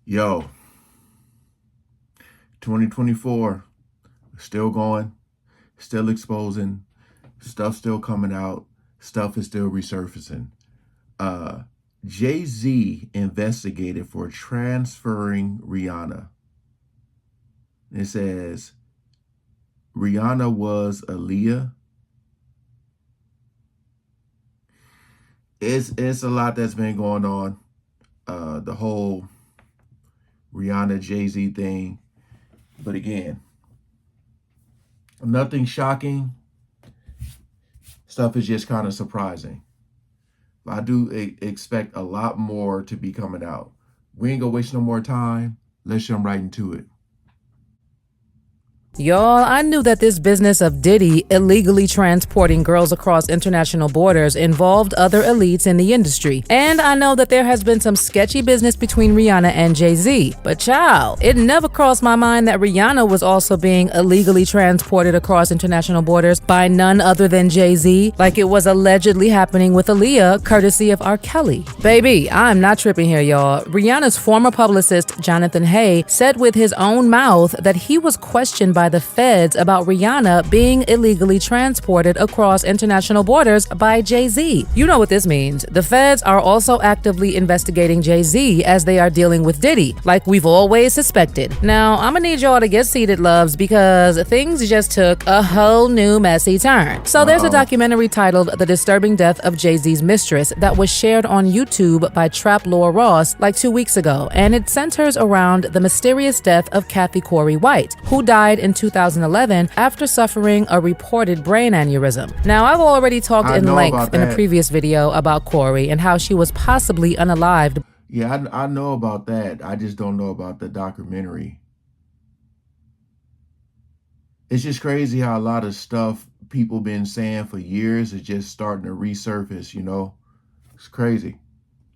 Yo, 2024, still going, still exposing, stuff still coming out, stuff is still resurfacing. Jay-Z investigated for transferring Rihanna. It says Rihanna was Aaliyah. It's a lot that's been going on. The whole Rihanna Jay-Z thing. But again, nothing shocking. Stuff is just kind of surprising. I do expect a lot more to be coming out. We ain't gonna waste no more time. Let's jump right into it. Y'all, I knew that this business of Diddy illegally transporting girls across international borders involved other elites in the industry. And I know that there has been some sketchy business between Rihanna and Jay-Z. But child, it never crossed my mind that Rihanna was also being illegally transported across international borders by none other than Jay-Z, like it was allegedly happening with Aaliyah, courtesy of R. Kelly. Baby, I'm not tripping here, y'all. Rihanna's former publicist, Jonathan Hay, said with his own mouth that he was questioned by the feds about Rihanna being illegally transported across international borders by Jay-Z. You know what this means. The feds are also actively investigating Jay-Z as they are dealing with Diddy, like we've always suspected. Now, I'm gonna need y'all to get seated, loves, because things just took a whole new messy turn. So there's a documentary titled The Disturbing Death of Jay-Z's Mistress that was shared on YouTube by Trap Lore Ross like 2 weeks ago, and it centers around the mysterious death of Kathy Corey White, who died in 2011 after suffering a reported brain aneurysm. Now, I've already talked in length in a previous video about Corey and how she was possibly unalived. Yeah, I know about that. I just don't know about the documentary. It's just crazy how a lot of stuff people been saying for years is just starting to resurface, you know? It's crazy.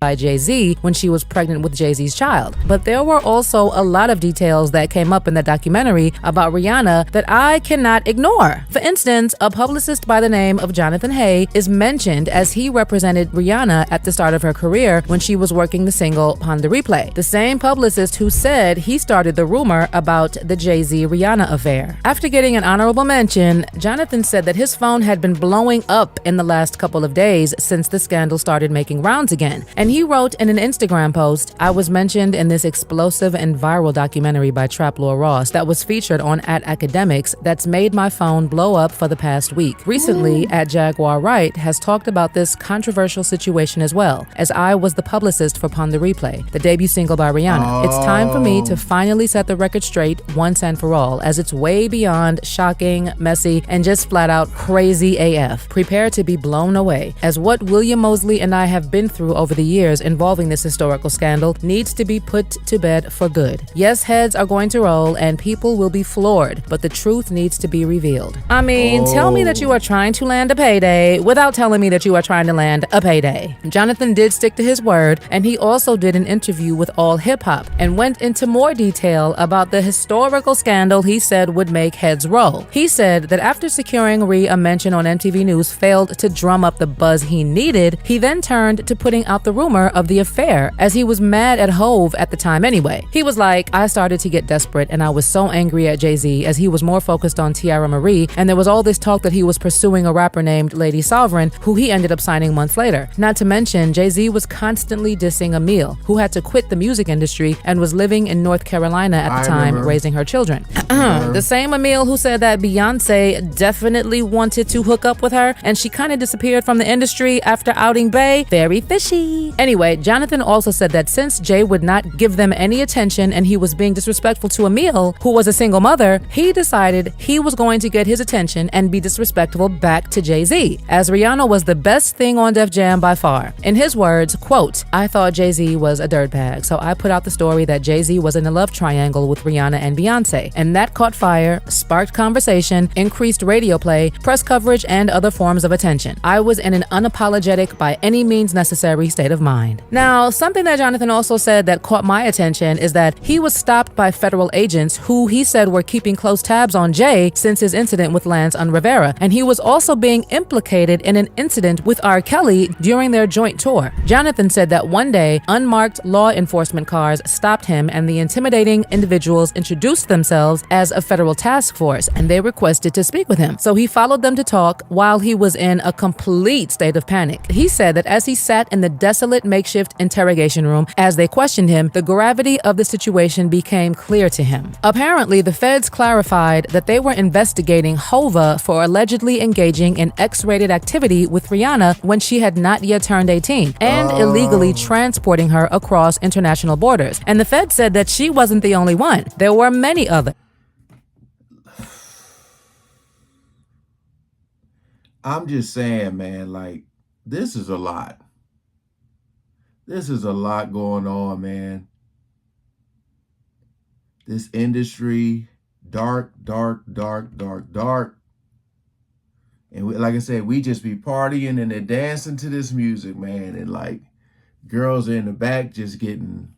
By Jay-Z when she was pregnant with Jay-Z's child. But there were also a lot of details that came up in the documentary about Rihanna that I cannot ignore. For instance, a publicist by the name of Jonathan Hay is mentioned as he represented Rihanna at the start of her career when she was working the single Upon the Replay. The same publicist who said he started the rumor about the Jay-Z Rihanna affair. After getting an honorable mention, Jonathan said that his phone had been blowing up in the last couple of days since the scandal started making rounds again. And he wrote in an Instagram post, "I was mentioned in this explosive and viral documentary by Trap Lore Ross that was featured on @academics that's made my phone blow up for the past week. Recently, @Jaguar Wright has talked about this controversial situation as well, as I was the publicist for Upon the Replay, the debut single by Rihanna. It's time for me to finally set the record straight once and for all, as it's way beyond shocking, messy, and just flat out crazy AF. Prepare to be blown away, as what William Mosley and I have been through over the years involving this historical scandal needs to be put to bed for good. Yes, heads are going to roll and people will be floored, but the truth needs to be revealed." I mean, tell me that you are trying to land a payday without telling me that you are trying to land a payday. Jonathan did stick to his word, and he also did an interview with All Hip Hop and went into more detail about the historical scandal he said would make heads roll. He said that after securing a mention on MTV News failed to drum up the buzz he needed, he then turned to putting out the rumor of the affair, as he was mad at Hove at the time anyway. He was like, "I started to get desperate and I was so angry at Jay-Z as he was more focused on Tiara Marie, and there was all this talk that he was pursuing a rapper named Lady Sovereign, who he ended up signing months later. Not to mention, Jay-Z was constantly dissing Emil, who had to quit the music industry and was living in North Carolina at the time, raising her children. The same Emil who said that Beyonce definitely wanted to hook up with her and she kind of disappeared from the industry after outing Bey. Very fishy." Anyway, Jonathan also said that since Jay would not give them any attention and he was being disrespectful to Emil, who was a single mother, he decided he was going to get his attention and be disrespectful back to Jay-Z, as Rihanna was the best thing on Def Jam by far. In his words, quote, "I thought Jay-Z was a dirtbag, so I put out the story that Jay-Z was in a love triangle with Rihanna and Beyonce, and that caught fire, sparked conversation, increased radio play, press coverage, and other forms of attention. I was in an unapologetic, by any means necessary state of of mind. Now, something that Jonathan also said that caught my attention is that he was stopped by federal agents who he said were keeping close tabs on Jay since his incident with Lance on Rivera, and he was also being implicated in an incident with R. Kelly during their joint tour. Jonathan said that one day, unmarked law enforcement cars stopped him and the intimidating individuals introduced themselves as a federal task force, and they requested to speak with him. So he followed them to talk while he was in a complete state of panic. He said that as he sat in the desolate makeshift interrogation room as they questioned him, the gravity of the situation became clear to him. Apparently, the feds clarified that they were investigating Hova for allegedly engaging in X-rated activity with Rihanna when she had not yet turned 18 and illegally transporting her across international borders. And the feds said that she wasn't the only one. There were many others. I'm just saying, man, like, this is a lot. This is a lot going on, man. This industry, dark. And like I said, we just be partying and then dancing to this music, man. And like, girls are in the back just getting...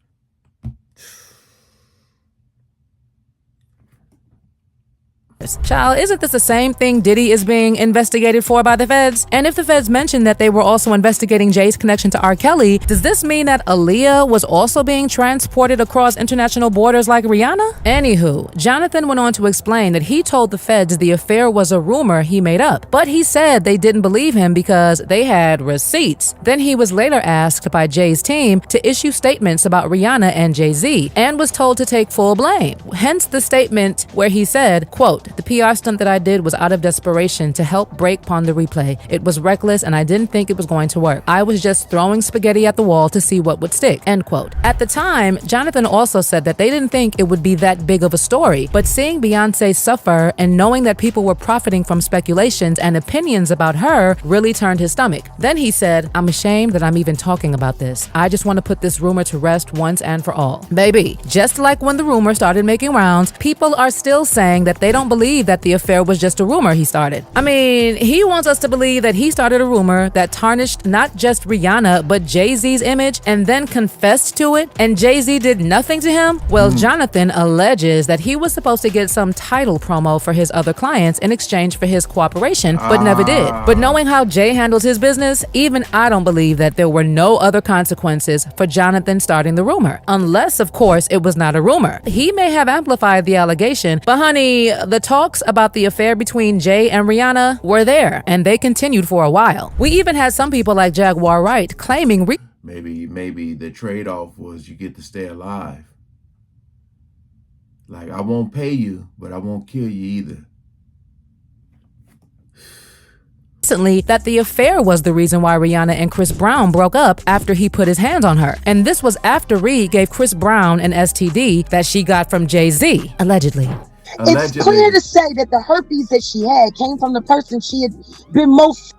Child, isn't this the same thing Diddy is being investigated for by the feds? And if the feds mentioned that they were also investigating Jay's connection to R. Kelly, does this mean that Aaliyah was also being transported across international borders like Rihanna? Anywho, Jonathan went on to explain that he told the feds the affair was a rumor he made up, but he said they didn't believe him because they had receipts. Then he was later asked by Jay's team to issue statements about Rihanna and Jay-Z and was told to take full blame. Hence the statement where he said, quote, "The PR stunt that I did was out of desperation to help break Pon de Replay. It was reckless and I didn't think it was going to work. I was just throwing spaghetti at the wall to see what would stick," end quote. At the time, Jonathan also said that they didn't think it would be that big of a story, but seeing Beyonce suffer and knowing that people were profiting from speculations and opinions about her really turned his stomach. Then he said, "I'm ashamed that I'm even talking about this. I just want to put this rumor to rest once and for all." Baby, just like when the rumor started making rounds, people are still saying that they don't believe that the affair was just a rumor he started. I mean, he wants us to believe that he started a rumor that tarnished not just Rihanna, but Jay-Z's image and then confessed to it, and Jay-Z did nothing to him? Well, Jonathan alleges that he was supposed to get some title promo for his other clients in exchange for his cooperation, but never did. But knowing how Jay handles his business, even I don't believe that there were no other consequences for Jonathan starting the rumor. Unless, of course, it was not a rumor. He may have amplified the allegation, but honey, the talks about the affair between Jay and Rihanna were there, and they continued for a while. We even had some people like Jaguar Wright claiming maybe the trade-off was you get to stay alive. Like, I won't pay you, but I won't kill you either. Recently, that the affair was the reason why Rihanna and Chris Brown broke up after he put his hands on her. And this was after Reed gave Chris Brown an STD that she got from Jay-Z, allegedly. It's clear to say that the herpes that she had came from the person she had been most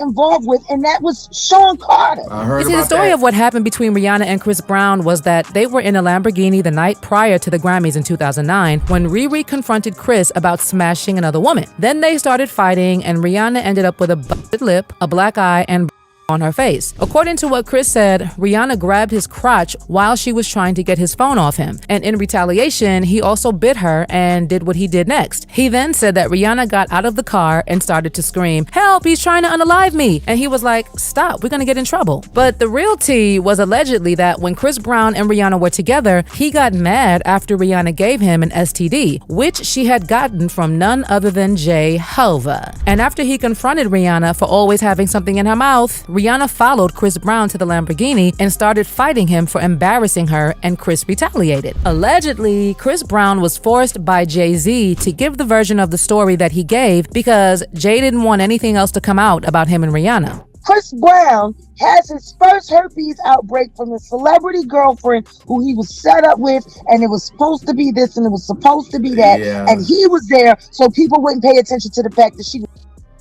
involved with, and that was Sean Carter. I heard about the story that. of what happened between Rihanna and Chris Brown was that they were in a Lamborghini the night prior to the Grammys in 2009 when Riri confronted Chris about smashing another woman. Then they started fighting, and Rihanna ended up with a busted lip, a black eye, and on her face. According to what Chris said, Rihanna grabbed his crotch while she was trying to get his phone off him. And in retaliation, he also bit her and did what he did next. He then said that Rihanna got out of the car and started to scream, "Help, he's trying to unalive me." And he was like, "Stop, we're gonna get in trouble." But the real tea was allegedly that when Chris Brown and Rihanna were together, he got mad after Rihanna gave him an STD, which she had gotten from none other than Jay Hova. And after he confronted Rihanna for always having something in her mouth, Rihanna followed Chris Brown to the Lamborghini and started fighting him for embarrassing her, and Chris retaliated. Allegedly, Chris Brown was forced by Jay-Z to give the version of the story that he gave because Jay didn't want anything else to come out about him and Rihanna. Chris Brown has his first herpes outbreak from a celebrity girlfriend who he was set up with, and it was supposed to be this and it was supposed to be that, and he was there so people wouldn't pay attention to the fact that she was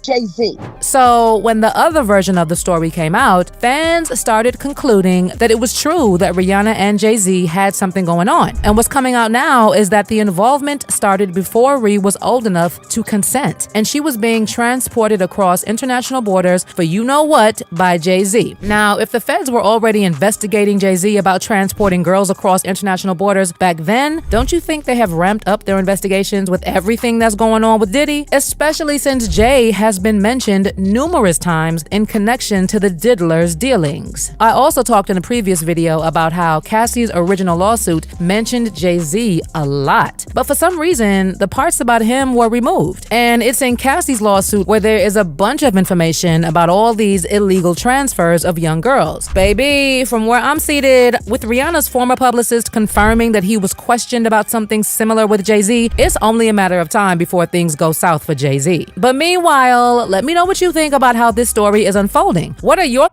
Jay-Z. So, when the other version of the story came out, fans started concluding that it was true that Rihanna and Jay-Z had something going on. And what's coming out now is that the involvement started before Ree was old enough to consent, and she was being transported across international borders for you know what by Jay-Z. Now, if the feds were already investigating Jay-Z about transporting girls across international borders back then, don't you think they have ramped up their investigations with everything that's going on with Diddy? Especially since Jay has been mentioned numerous times in connection to the Diddler's dealings. I also talked in a previous video about how Cassie's original lawsuit mentioned Jay-Z a lot, but for some reason, the parts about him were removed. And it's in Cassie's lawsuit where there is a bunch of information about all these illegal transfers of young girls. Baby, from where I'm seated, with Rihanna's former publicist confirming that he was questioned about something similar with Jay-Z, it's only a matter of time before things go south for Jay-Z. But meanwhile, let me know what you think about how this story is unfolding. What are your...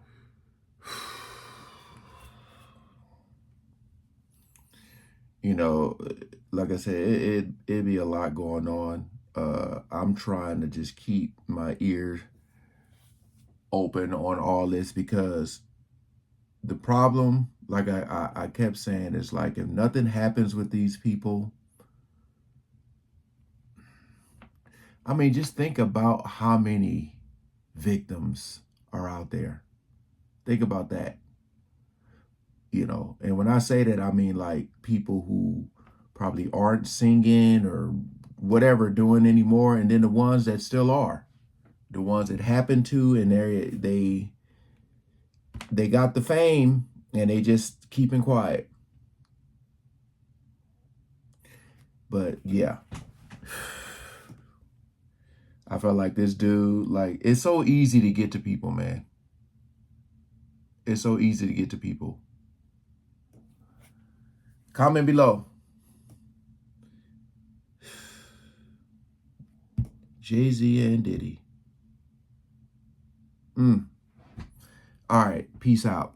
You know, like I said, it'd be a lot going on. I'm trying to just keep my ear open on all this, because the problem, like I kept saying, is like, if nothing happens with these people, I mean, just think about how many victims are out there. Think about that. You know, and when I say that, I mean like people who probably aren't singing or whatever doing anymore, and then the ones that still are, the ones that happened to, and they got the fame and they just keeping quiet. But yeah, I felt like this dude, like, it's so easy to get to people, man. It's so easy to get to people. Comment below. Jay-Z and Diddy. All right, peace out.